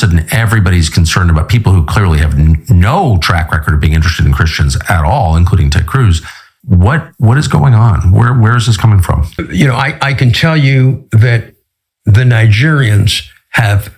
of a sudden everybody's concerned about people who clearly have no track record of being interested in Christians at all, including Ted Cruz. What is going on? Where is this coming from? I can tell you that the Nigerians have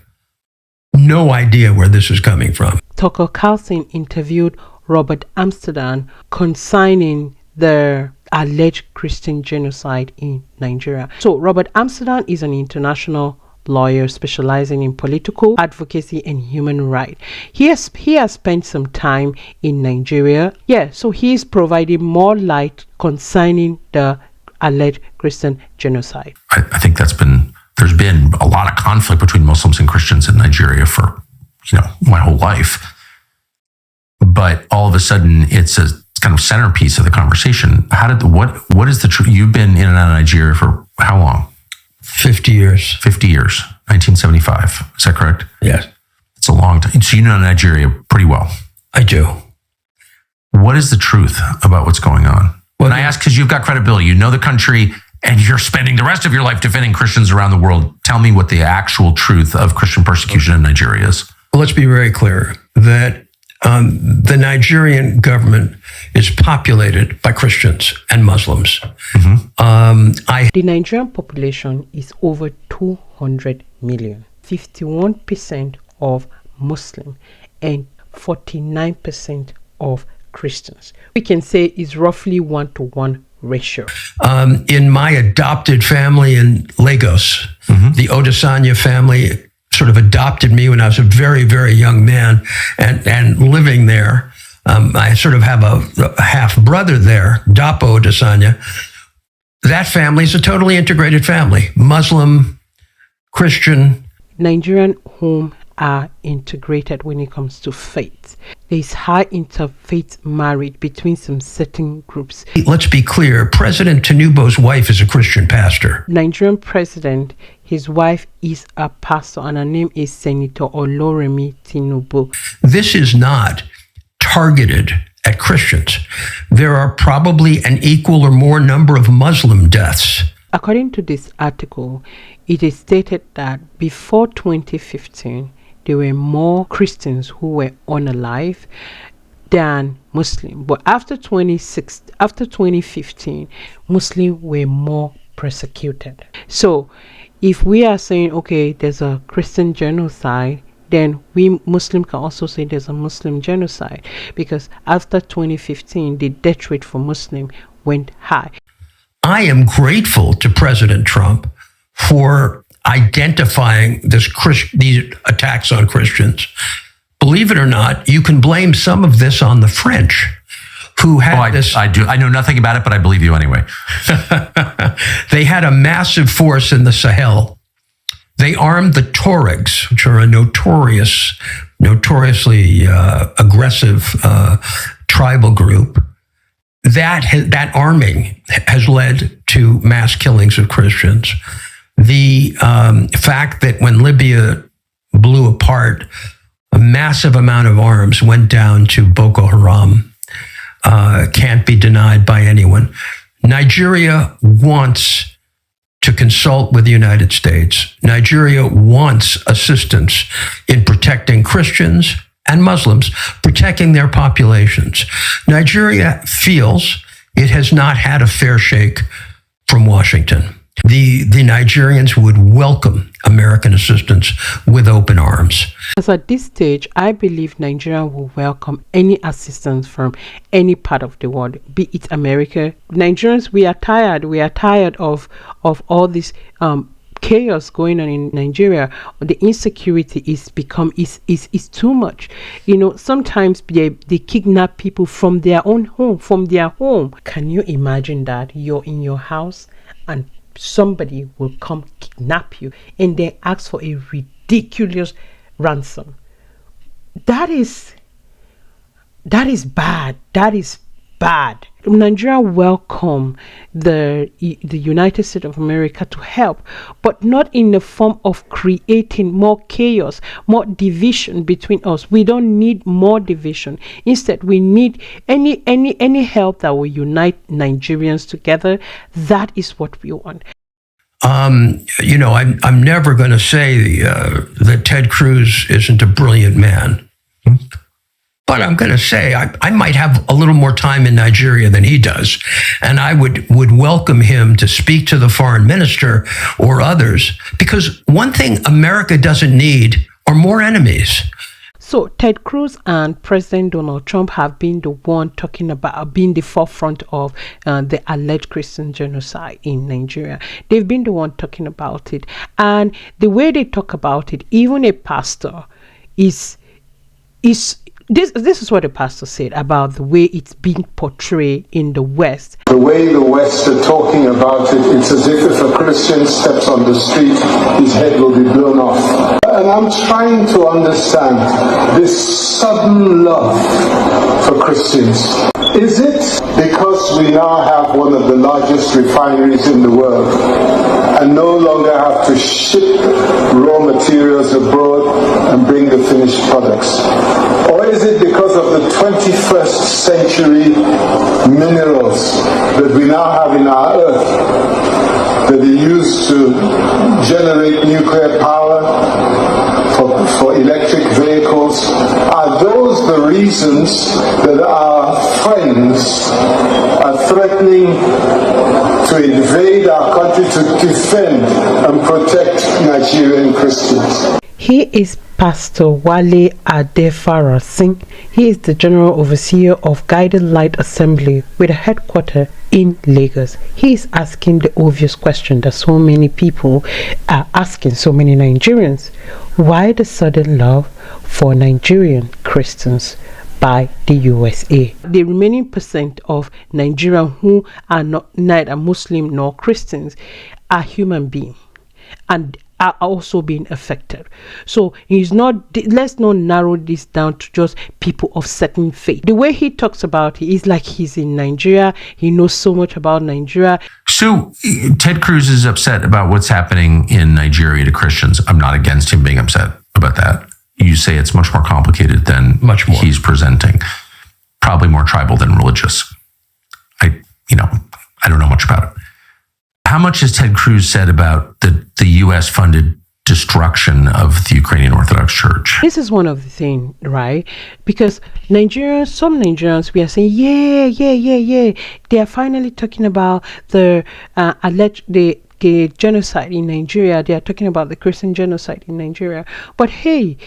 no idea where this is coming from. Tucker Carlson interviewed Robert Amsterdam concerning the alleged Christian genocide in Nigeria. So Robert Amsterdam is an international lawyer specializing in political advocacy and human rights. He has spent some time in Nigeria. So he is providing more light concerning the alleged Christian genocide. I think there's been a lot of conflict between Muslims and Christians in Nigeria for my whole life. But all of a sudden it's a kind of centerpiece of the conversation. What is the truth? You've been in and out of Nigeria for how long? 50 years. 50 years, 1975. Is that correct? Yes. It's a long time. So you know Nigeria pretty well. I do. What is the truth about what's going on? And I ask because you've got credibility. You know the country, and you're spending the rest of your life defending Christians around the world. Tell me what the actual truth of Christian persecution in Nigeria is. Well, let's be very clear that the Nigerian government is populated by Christians and Muslims. The Nigerian population is over 200 million, 51% of Muslim and 49% of Christians. We can say it's roughly 1-to-1 ratio. In my adopted family in Lagos, the Odesanya family sort of adopted me when I was a very, very young man, and living there. I sort of have a half brother there, Dapo Odesanya. That family is a totally integrated family, Muslim, Christian. Nigerian homes are integrated when it comes to faith. There is high interfaith marriage between some certain groups. Let's be clear, President Tinubu's wife is a Christian pastor. Nigerian president, his wife is a pastor, and her name is Senator Oloremi Tinubu. This is not targeted at Christians. There are probably an equal or more number of Muslim deaths. According to this article, it is stated that before 2015, there were more Christians who were unalive than Muslims. But after 2015, Muslims were more persecuted. So if we are saying, okay, there's a Christian genocide, then we Muslims can also say there's a Muslim genocide, because after 2015, the death rate for Muslims went high. I am grateful to President Trump for identifying these attacks on Christians. Believe it or not, you can blame some of this on the French, who had this. I do. I know nothing about it, but I believe you anyway. They had a massive force in the Sahel. They armed the Tuaregs, which are a notoriously aggressive tribal group. That arming has led to mass killings of Christians. The fact that when Libya blew apart, a massive amount of arms went down to Boko Haram can't be denied by anyone. Nigeria wants to consult with the United States. Nigeria wants assistance in protecting Christians and Muslims, protecting their populations. Nigeria feels it has not had a fair shake from Washington. The Nigerians would welcome American assistance with open arms. As at this stage, I believe Nigeria will welcome any assistance from any part of the world, be it America. Nigerians, we are tired. We are tired of all this chaos going on in Nigeria. The insecurity is too much. Sometimes they kidnap people from their own home, Can you imagine that you're in your house and somebody will come kidnap you and they ask for a ridiculous ransom? That is bad. That is bad. Nigeria welcome the United States of America to help, but not in the form of creating more chaos, more division between us. We don't need more division. Instead, we need any help that will unite Nigerians together. That is what we want. I'm never going to say that Ted Cruz isn't a brilliant man. But I'm going to say I might have a little more time in Nigeria than he does. And I would welcome him to speak to the foreign minister or others, because one thing America doesn't need are more enemies. So Ted Cruz and President Donald Trump have been the one talking about being the forefront of the alleged Christian genocide in Nigeria. They've been the one talking about it. And the way they talk about it, even a pastor is this is what the pastor said about the way it's being portrayed in the West. The way the West are talking about it, it's as if a Christian steps on the street, his head will be blown off. And I'm trying to understand this sudden love for Christians. Is it because we now have one of the largest refineries in the world and no longer have to ship raw materials abroad and bring the finished products? Or is it because of the 21st century minerals that we now have in our earth that are used to generate nuclear power for electric vehicles? Are those the reasons that our friends are threatening to invade our country to defend and protect Nigerian Christians? He is Pastor Wale Adefarasin. He is the General Overseer of Guiding Light Assembly with a headquarters in Lagos. He is asking the obvious question that so many people are asking, so many Nigerians. Why the sudden love for Nigerian Christians by the USA? The remaining percent of Nigerians who are neither Muslim nor Christians are human beings and are also being affected. So let's not narrow this down to just people of certain faith. The way he talks about it is like he's in Nigeria. He knows so much about Nigeria. So Ted Cruz is upset about what's happening in Nigeria to Christians. I'm not against him being upset about that. You say it's much more complicated than much more he's presenting. Probably more tribal than religious. I don't know much about it. How much has Ted Cruz said about the U.S.-funded destruction of the Ukrainian Orthodox Church? This is one of the things, right? Because some Nigerians, we are saying, yeah. They are finally talking about the genocide in Nigeria. They are talking about the Christian genocide in Nigeria. But hey,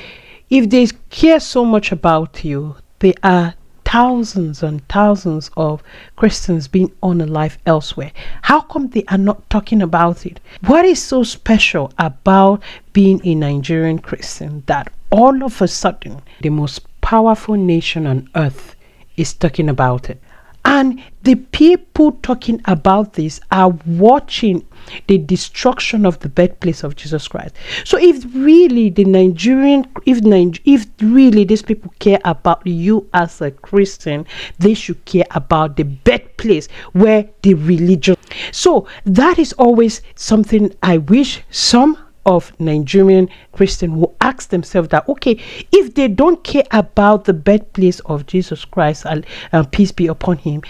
if they care so much about you, there are thousands and thousands of Christians being unalive elsewhere. How come they are not talking about it? What is so special about being a Nigerian Christian that all of a sudden the most powerful nation on earth is talking about it? And the people talking about this are watching the destruction of the birthplace of Jesus Christ. So if really if really these people care about you as a Christian, they should care about the birthplace where the religion. So that is always something I wish some of Nigerian Christians will ask themselves that, okay, if they don't care about the birthplace of Jesus Christ, and peace be upon him,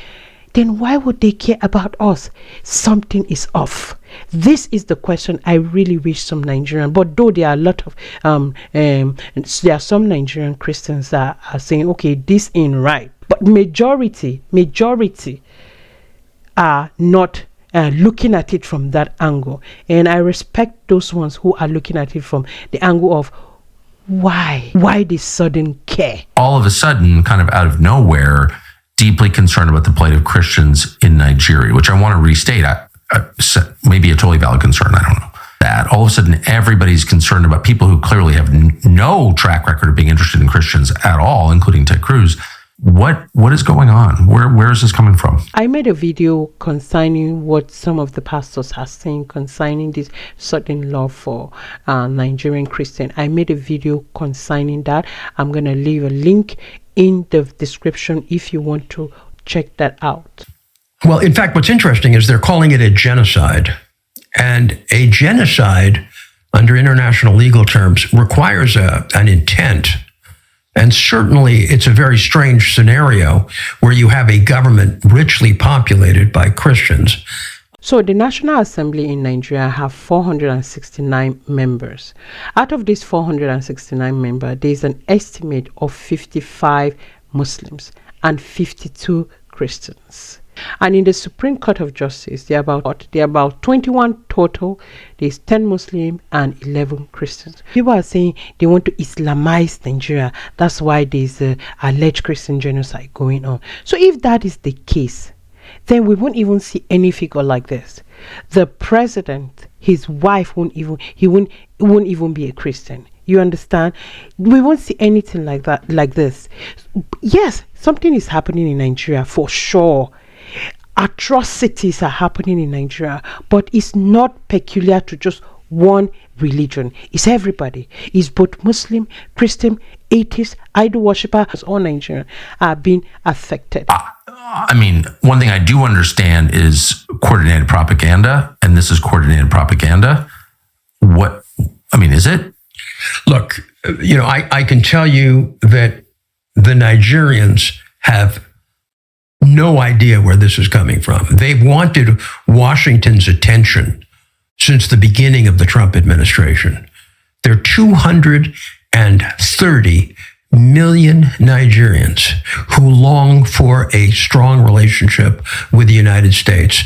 then why would they care about us? Something is off. This is the question I really wish some Nigerian, but though there are a lot of there are some Nigerian Christians that are saying, okay, this ain't right, but majority are not looking at it from that angle. And I respect those ones who are looking at it from the angle of why this sudden care. All of a sudden, kind of out of nowhere, deeply concerned about the plight of Christians in Nigeria, which I want to restate. Maybe a totally valid concern. I don't know. That all of a sudden everybody's concerned about people who clearly have no track record of being interested in Christians at all, including Ted Cruz. What is going on? Where is this coming from? I made a video concerning what some of the pastors are saying concerning this sudden love for Nigerian Christian. I made a video concerning that. I'm going to leave a link in the description if you want to check that out. Well, in fact, what's interesting is they're calling it a genocide. And a genocide, under international legal terms, requires an intent. And certainly it's a very strange scenario where you have a government richly populated by Christians So the National Assembly in Nigeria have 469 members. Out of these 469 members, there is an estimate of 55 Muslims and 52 Christians. And in the Supreme Court of Justice, there are about 21 total. There's 10 Muslim and 11 Christians. People are saying they want to Islamize Nigeria. That's why there's a alleged Christian genocide going on. So if that is the case, then we won't even see any figure like this. The president, his wife won't even be a Christian. You understand? We won't see anything like that, like this. Yes, something is happening in Nigeria for sure. Atrocities are happening in Nigeria, but it's not peculiar to just one religion. It's everybody. It's both Muslim, Christian, atheists, idol worshippers. All Nigerians are being affected. I mean, one thing I do understand is coordinated propaganda, and this is coordinated propaganda. Is it? Look, I can tell you that the Nigerians have no idea where this is coming from. They've wanted Washington's attention since the beginning of the Trump administration. There are 230 million Nigerians who long for a strong relationship with the United States.